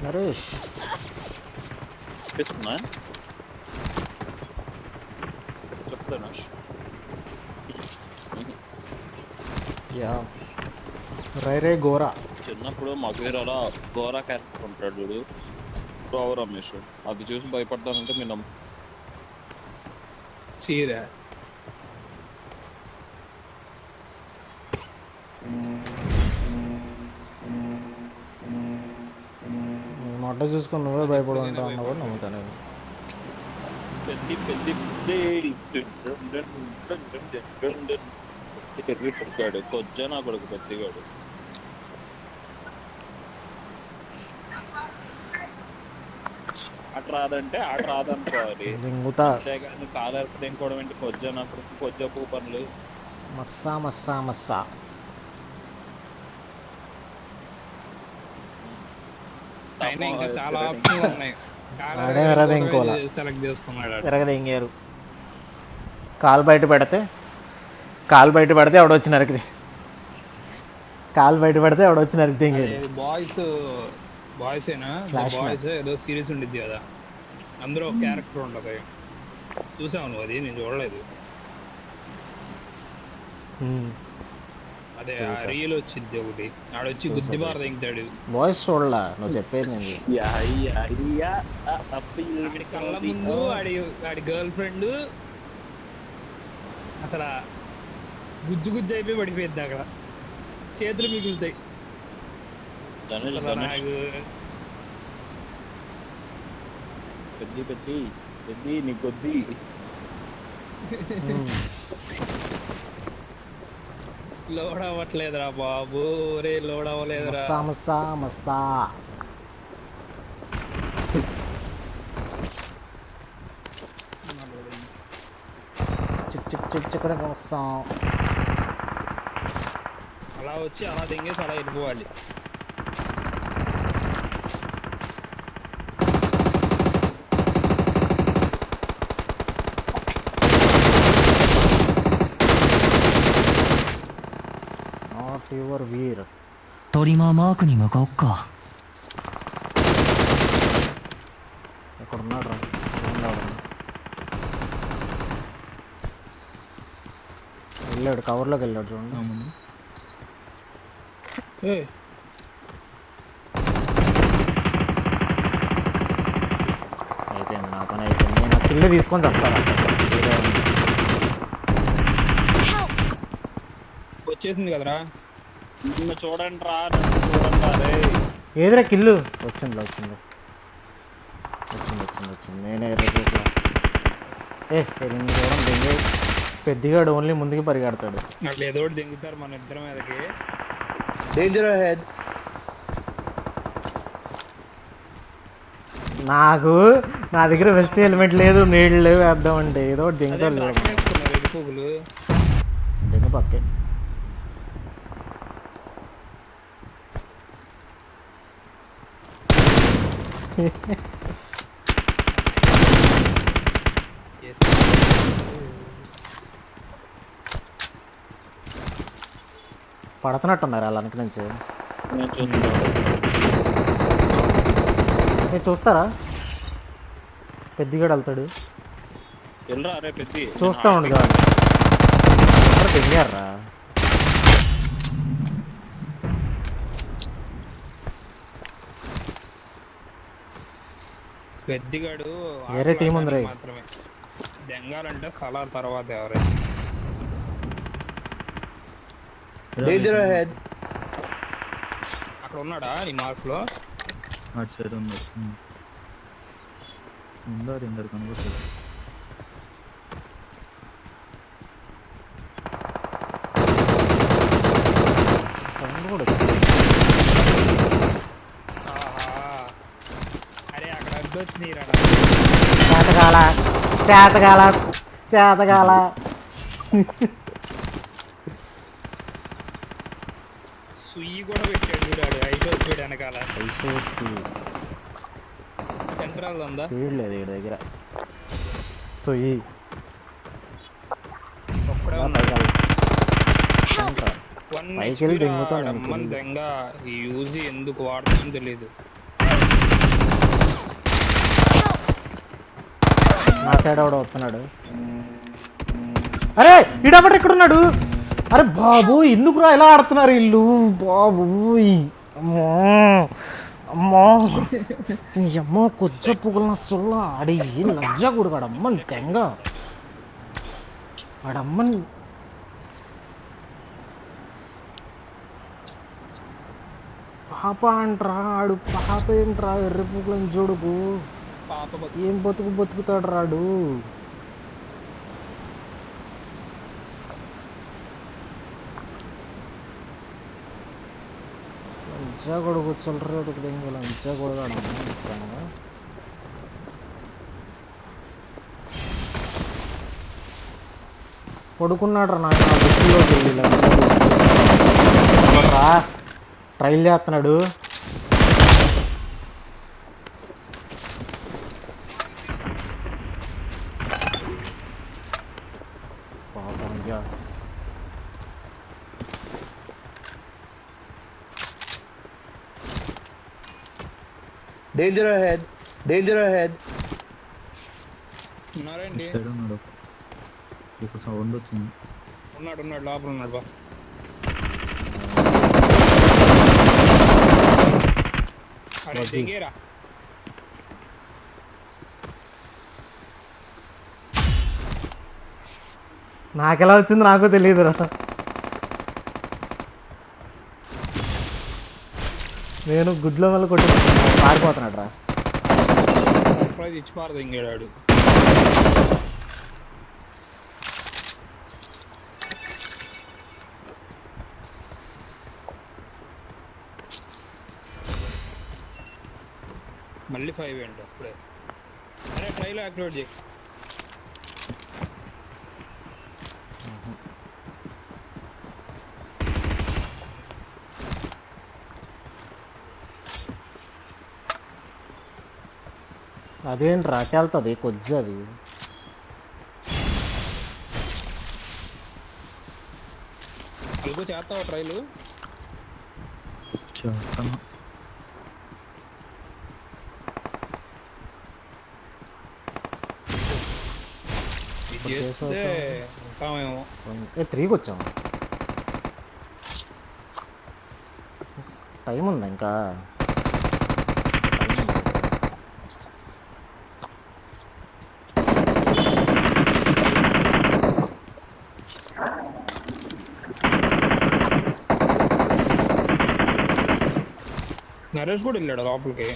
నరేష్ పిస్తున్నా చెప్తాను. యా రే గోరా చిన్నప్పుడు మగవీరాలో గోరా క్యారెక్టర్ ఉంటాడు వీడు, గోవ రమేష్. అది చూసి భయపడ్డానంటే మీ నమ్ము. చీరా మొట్ట చూసుకొని నువ్వే భయపడుకుంటా అన్న కూడా నమ్ముతాను నేను. పెద్ద కొద్దిగా నా కొడుకు పెద్దగాడు. ఆట రాదంటే ఆట రాదనుకోవాలి, దింగుతా అంతేగాని కాలర్ దేనికోవడం ఏంటి? కొద్దిగా నా కొడుకు కొద్దిగా పూ పనులు. మస్సా మస్సా మస్సా అయినా ఇంకా చాలా ఆప్షన్లు ఉన్నాయి. ఆడే ఎరగదు ఇంకోలా సెలెక్ట్ చేసుకున్నాడు. ఎరగదింగారు. కాలు బయట పెడితే ఎవడొచ్చి నరికి, కాలు బయట పెడితే ఎవడొచ్చి నరికి దింగారు. బాయ్స్ ఏనా Flash బాయ్స్ ఏదో సిరీస్ ఉండిద్ది కదా, అందులో ఒక క్యారెక్టర్ ఉంటుంది. చూసావు నువ్వు? అది నేను చూడలేదు. అదే రీల్ వచ్చింది ఒకటి, ఆడొచ్చి గుద్దిబార దింగుతాడు. బాయ్స్ చూడలా నువ్వు చెప్పేది నేను. ఆడి కళ్ళ ముందు ఆడి గర్ల్ ఫ్రెండ్ అసలు గుజ్జు అయిపోయి పడిపోయింది. అక్కడ చేతులు మిగులుతాయి. పెద్ద నీ కొద్ది లోడ్ అవ్వట్లేదురా బాబు, రే లోడ్ అవ్వలేదురా. మస్సా మస్సా మస్సా చిక్ చిక్ చిక్ చిక్ వస్తాం. అలా వచ్చి అలా దింగేసి అలా వెళ్ళిపోవాలి. నాట్ యువర్ వీర్. トリマーマークに向かおっか。 ఎక్కడున్నాడు రా? వెళ్ళాడు, కవర్లోకి వెళ్ళాడు చూడండి. అయిపోయింది, నా పని అయిపోయింది. నేను కిల్లు తీసుకొని వస్తాను. వచ్చేసింది కదరా, చూడండి రా, చూడండి. ఏదిరా కిల్లు? వచ్చింది వచ్చింది. నేనే చూడండి దింగే. పెద్దగాడు ఓన్లీ ముందుకి పరిగెడతాడు. అట్లా ఏదో ఒకటి దింగుతారు మన ఇద్దరి మీదకి. Danger ahead. నా దగ్గర వెస్ట్ హెల్మెట్ లేదు, నీళ్ళు లేవు వేద్దామంటే ఏదో ఒకటి దింగుతాడు. పువ్వులు దింగు పక్కే. పడుతున్నట్టున్నారు అలా వెనక నుంచి. మీరు చూస్తారా? పెద్దగాడు వెళ్తాడు, చూస్తూ ఉండదు. దిగారా? పెద్దగాడు వేరే టీం ఉంది మాత్రమే. దెంగాలంటే సలార్ తర్వాత ఎవరైనా. Danger ahead. అక్కడ ఉన్నాడా నీ మార్క్ లో? అటు సైడ్ ఉన్నారు. ఇందరు కనబడుతుంది. సౌండ్ కూడా అరే అక్కడ అడ్డొచ్చింది. చేతగాల సుయ్యి కూడా పెట్టాడు చూడాడు. ఐదో వచ్చాడు వెనకాల. సెంట్రల్ ఉందా? స్పీడ్ లేదు వీడి దగ్గర. సుయ్యి ఒక్కడే పైకి వెళ్ళి దింగుతాడు. దెంగ ఈ యూజ్ ఎందుకు వాడుతుందో తెలియదు. నా సైడ్ ఎవడో వస్తున్నాడు. అరే ఈడబడి ఎక్కడున్నాడు? అరే బాబు ఎందుకురా ఇలా ఆడుతున్నారు వీళ్ళు? బాబు అమ్మో అమ్మో నీ అమ్మ కొచ్చ పువ్వుల సొల్ల ఆడి లజ్జ కొడుకు అమ్మని తెంగ ఆడమ్మని పాప అంటరా ఆడు. పాప ఏంట్రా ఎర్రి పువ్వులని చూడుకు పాప ఏం బతుకుతాడు రాడు. లంచా కొడుకు చల్లరేడు దెంగ లంచా కొడుగాడు. పడుకున్నాడు రా నాయన బుక్కులోకి వెళ్ళి రా ట్రైల్ చేస్తున్నాడు. Danger ahead. Danger ahead. ఉన్నారండి. సైడ్ ఉన్నాడు. ఒక సౌండ్ వచ్చింది. ఉన్నాడు లోపల ఉన్నాడు బా. అరే దిగేరా. నాకెలా వచ్చింది నాకు తెలియదురా. నేను గుడ్లో వల్ల కొట్టి పారిపోతున్నాడు రా. సర్ప్రైజ్ ఇచ్చి పారదు ఇంకేడాడు. మళ్ళీ 5 ఏంటి అప్పుడే. అరే ట్రైలో యాక్టివేట్ చేయి. అదేంట్రా అటు వెళ్తుంది కొద్ది అది. అల్గు చేస్తావా ట్రైలు? చేస్తాను. ఇది చేస్తే ఉంటామేమో. 3కి వచ్చాము. టైం ఉందా ఇంకా? నరేష్ కూడా వెళ్ళాడు లోపలికి.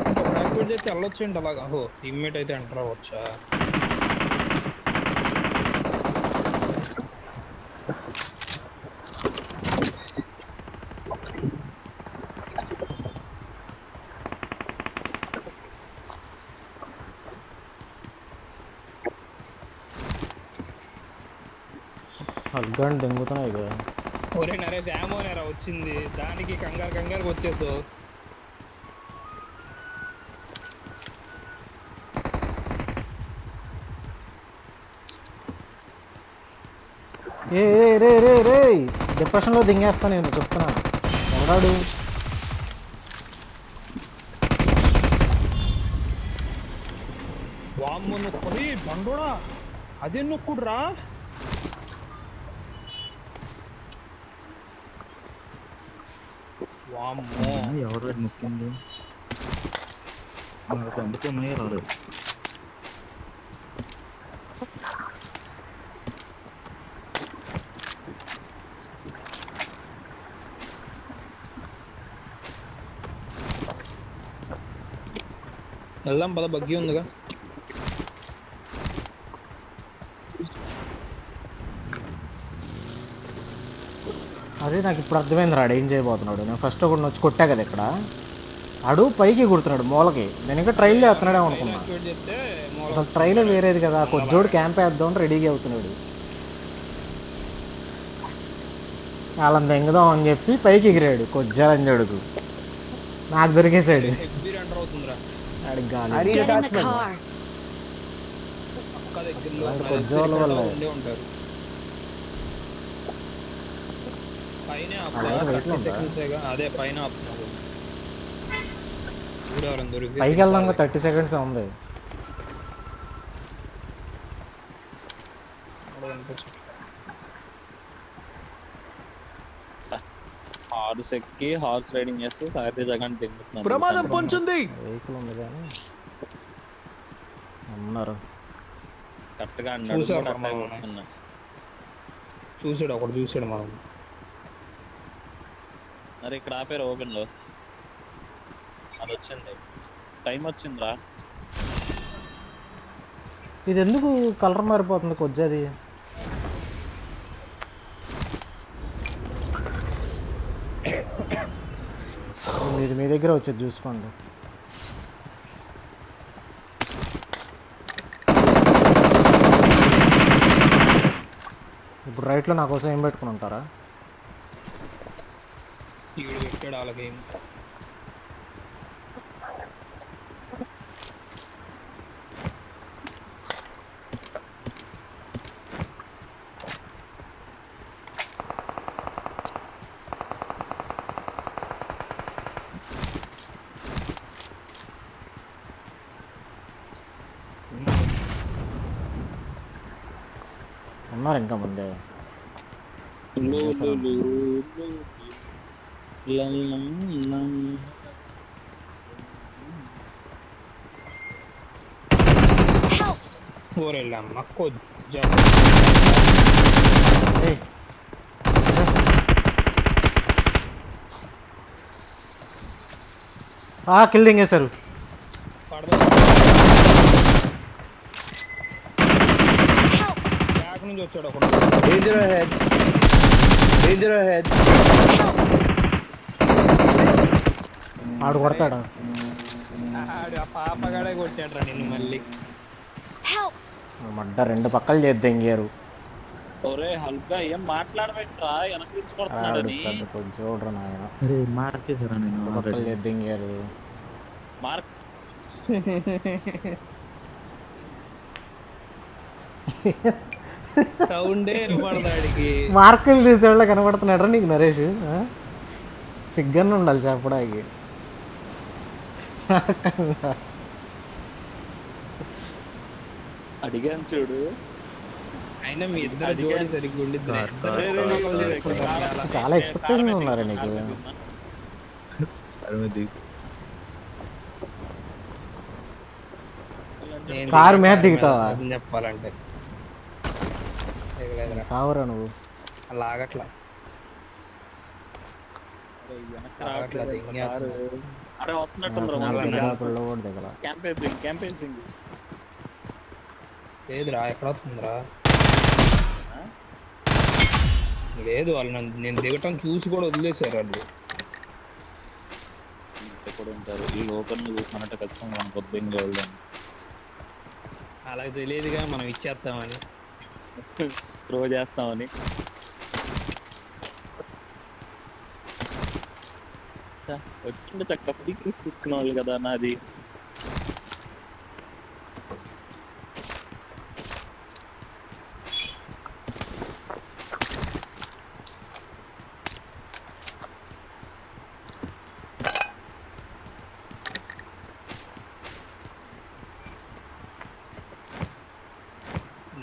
ఇంకొక యాక్టివేట్ చేస్తే వెళ్ళొచ్చేయండి అలాగా. ఓహో టీమ్మేట్ అయితే ఎంటర్ అవ్వచ్చా? అల్గండి దెంగుతున్నాయి కదా. ఒరే నరేష్ యామోనేరా వచ్చింది, దానికి కంగారు వచ్చేసావు. ఏ రే రే రే డిప్రెషన్లో దింగేస్తా నేను చెప్తున్నా. ఎవడాడు? వామ్మ నొక్కడి బండోడా, అదే నొక్కుడురా. వామ్మో ఎవరు ముఖ్యంగా నాకు అందుకున్నాయి రాలేదు. వెళ్దాం పద, బగ్గి ఉందిగా. అదే నాకు ఇప్పుడు అర్థమైంది రాడు ఏం చేయబోతున్నాడు. నేను ఫస్ట్ ఒకటి వచ్చి కొట్టా కదా ఇక్కడ. ఆడు పైకి కుడుతున్నాడు మూలకి. నేను ఇంకా ట్రైల్ చేస్తున్నాడేమో అనుకున్నా. అసలు ట్రైలే వేరేది కదా. కొద్దిజోడు క్యాంప్ వేద్దాం రెడీగా అవుతున్నాడు. వాళ్ళని దెంగదాం అని చెప్పి పైకి ఎగిరాడు కొద్దిజాలంజడుకు. నాకు దొరికేసాడు. ఆడికి గాలి కొద్దిజోళ్ళ వల్ల పైకి వెళ్దాం 30 సెకండ్స్ ఉంది. అనిపించట్లేదు. హార్స్ ఎక్కి హార్స్ రైడింగ్ చేస్తే సారథి జగన్ తింటున్నాను ప్రమాదం పొంచుంది. వెహికల్ ఉంది కానీ ఉన్నారు. కరెక్ట్ గా చూసారు అన్నాడు మనల్ని. కొడుతున్నా. చూసాడు ఒకడు చూసాడు మనం. మరి ఇక్కడ ఆపేరు ఓపెన్ లో అది వచ్చింది టైం వచ్చిందిరా. ఇది ఎందుకు కలర్ మారిపోతుంది కొద్దిది? ఇది మీ దగ్గర వచ్చేది చూసుకోండి. ఇప్పుడు రైట్లో నా కోసం ఏం పెట్టుకుని ఉంటారా? ఈడు పెట్టాడు వాళ్ళకి. ఉన్నారు ఇంకా ముందే. ఊరెళ్ళామ్మ కొంచెం ఏయ్, కిల్లింగ్ వేశారు. బ్యాక్ నుంచి వచ్చాడు ఒకడు. Danger ahead. Danger ahead. ఆడు కొడతాడు. ఆడు ఆ పాపగాడే కొట్టాడు రా నిన్ను మళ్ళీ. మడ్డ రెండు పక్కలు చేద్దారు. ఒరే హల్కా ఏం మాట్లాడబెట్టరా వెనక నుంచి ఆడు కొడుతున్నాడని. పెద్ద కొంచెం చూడరు నాయన. అరే మార్చేసారా నేను రెండు పక్కలు already? చేద్దారు. మార్క్ సౌండే వినపడదాడికి. మార్కులు చూసేవాళ్ళ కనబడుతున్నాడు నీకు నరేష్. సిగ్గన్న ఉండాలి చెప్పడానికి. అడిగాను చూడు. అయినా మీ ఇద్దరు జోడి సరిగ్గా ఉండిద్దిలే. చాలా ఎక్స్పెక్టేషన్ ఉన్నారు నీకు. అరే మరి నేను కారు మీద దిగుతావా? నిజం చెప్పాలంటే దిగలేదురా. సావురా నువ్వు. అలా ఆగట్లా. ఆగట్లా దిగేస్తుంది. అరే వస్తున్నట్టు పిల్ల కూడా దిగల. క్యాంపేసింగ్ లేదురా ఎక్కడ వస్తుందిరా? లేదు వాళ్ళు నేను దిగటం చూసి కూడా వదిలేశారు వాళ్ళు. కూడా ఉంటారు ఈ లోకల్ చూసినట్టు ఖచ్చితంగా మన కొద్దిగా వాళ్ళు అలా తెలియదుగా మనం ఇచ్చేస్తామని. త్రో చేస్తామని. వచ్చిండే చక్క ఫ్రీక్రీస్ తీసుకున్న వాళ్ళు కదా నాది.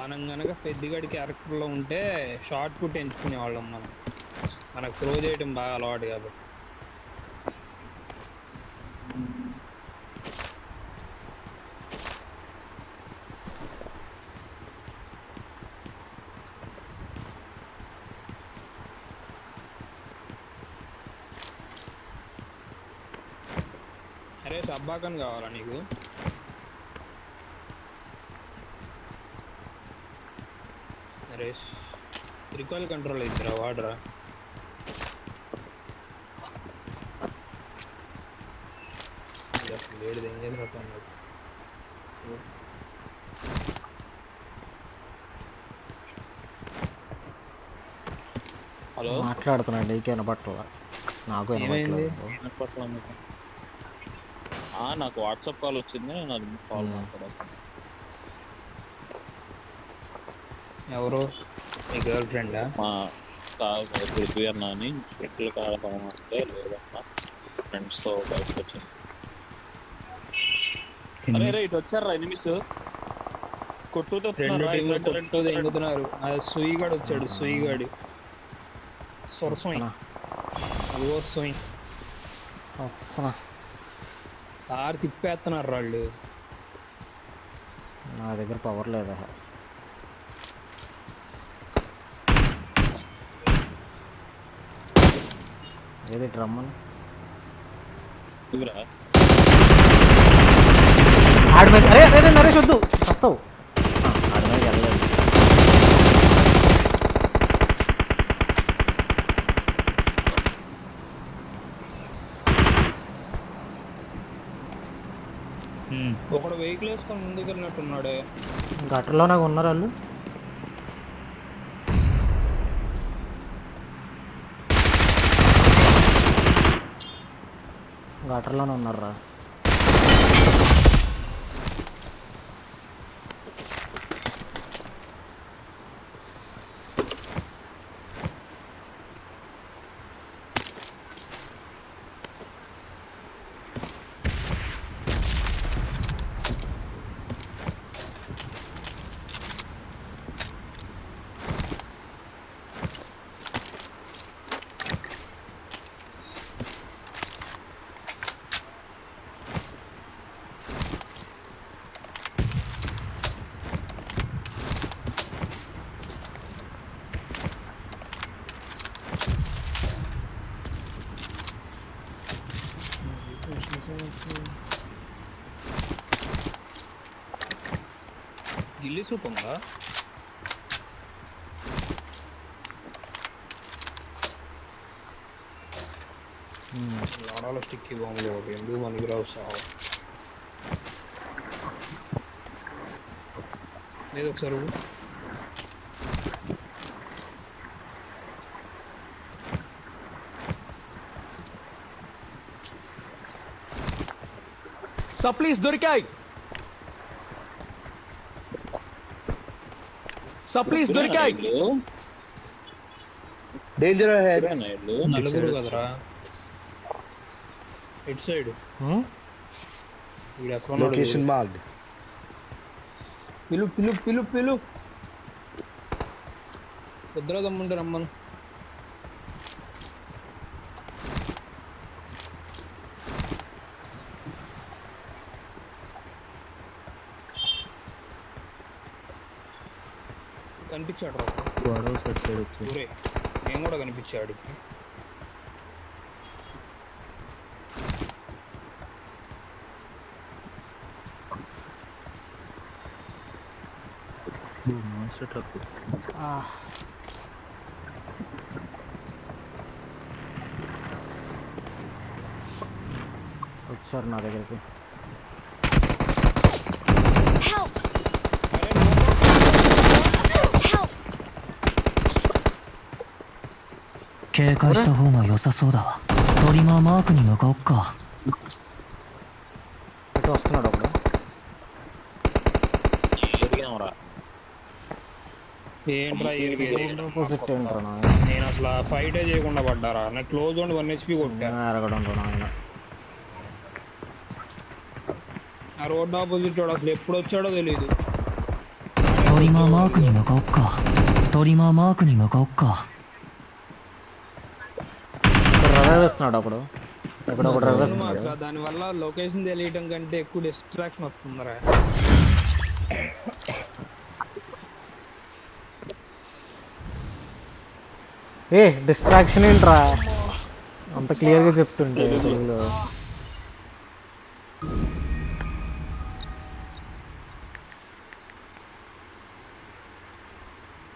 మనం కనుక పెద్దగడి క్యారెక్టర్లో ఉంటే షార్ట్ పుట్ ఎంచుకునే వాళ్ళం. మనకు త్రో చేయడం బాగా అలవాటు కాబట్టి. అరే సబ్బాకన్ కావాలా నీకు? నరేష్ రికాల్ కంట్రోల్ ఇద్దరా వాడరా? లేడు ఏం చేస్తున్నాడు? హలో మాట్లాడుతున్నాడు నీకు వినపట్ల. నాకు వినపట్లేదు. నాకు వాట్సాప్ కాల్ వచ్చింది. నేను అది కాల్ మాట్లాడాను. ఎవరు? మీ గర్ల్ ఫ్రెండా? మా పృథ్వీ అన్న అని ఎట్లు కావాలంటే లేదన్నా ఫ్రెండ్స్తో బయటకు వచ్చాను. అరే రైట్ వచ్చారా ఎనిమిస్ కొట్టుతో రెండు టీంలు కొట్టుతో ఎంగుతున్నారు. సుయిగాడు వచ్చాడు, సుయిగాడు సొరసోయ్, అదిగో సోయ్ వస్తున్నా. ఆరు తిప్పేస్తున్నారు వాళ్ళు. నా దగ్గర పవర్ లేదా? ఏది డ్రమ్మన్ ఆడి మీద. అరే అరే నరేష్ వద్దు, వస్తావు. ఆడి మీద వెళ్ళలేదు. ఒకడు వెహికల్ వేసుకొని ముందుకెళ్ళినట్టున్నాడే. గట్టర్లో నాకు ఉన్నారు వాళ్ళు. గట్టర్లోనే ఉన్నారా? గిల్లి సూప్ ఉందా? లాడాలో స్టిక్కి బాంబులు ఒకటి ఎందుకు పనికిరావు సావు. లేదు ఒకసారి సప్లీస్ దొరికాయి, సప్లీస్ దొరికాయి. Danger ahead. నలుగురు కదరా ఇటు సైడ్. వీడు ఎక్కడ ఉన్నాడు? Location marked. పిలు పిలు పిలు పిలు కుదర దమ్ముంటే రమ్మను. కనిపించాడు రా గొడవ సెట్ సైడ్ వచ్చి ఊరే. నేను కూడా కనిపించాడికి. Monster truck. వచ్చారు నా దగ్గరికి.警戒した方が良さそうだわ。トリマーマークに向かおっか。 ఇటు వస్తున్నాడు ఒకడు. ఏంట్రా ఆపోజిట్ ఏంట్రా నాయన? నేను అసలు ఫైటే చేయకుండా పడ్డారా. నాకు క్లోజ్ ఉండి 1 HP కొట్టా. ఎరగడం రా నాయన. ఆ రోడ్ ఆపోజిట్ వాడు అసలు ఎప్పుడు వచ్చాడో తెలియదు. トリマーマークに向かおっか。トリマーマークに向かおっか。రివైవ్ ఇస్తున్నాడు అప్పుడు. ఎక్కడ ఒకటి రివైవ్ ఇస్తున్నాడు. అసలు దానివల్ల లొకేషన్ తెలియటం కంటే ఎక్కువ డిస్ట్రాక్షన్ వస్తుందిరా. ఏ డిస్ట్రాక్షన్ ఏంట్రా అంత క్లియర్గా చెప్తుంటే తెలుగులో.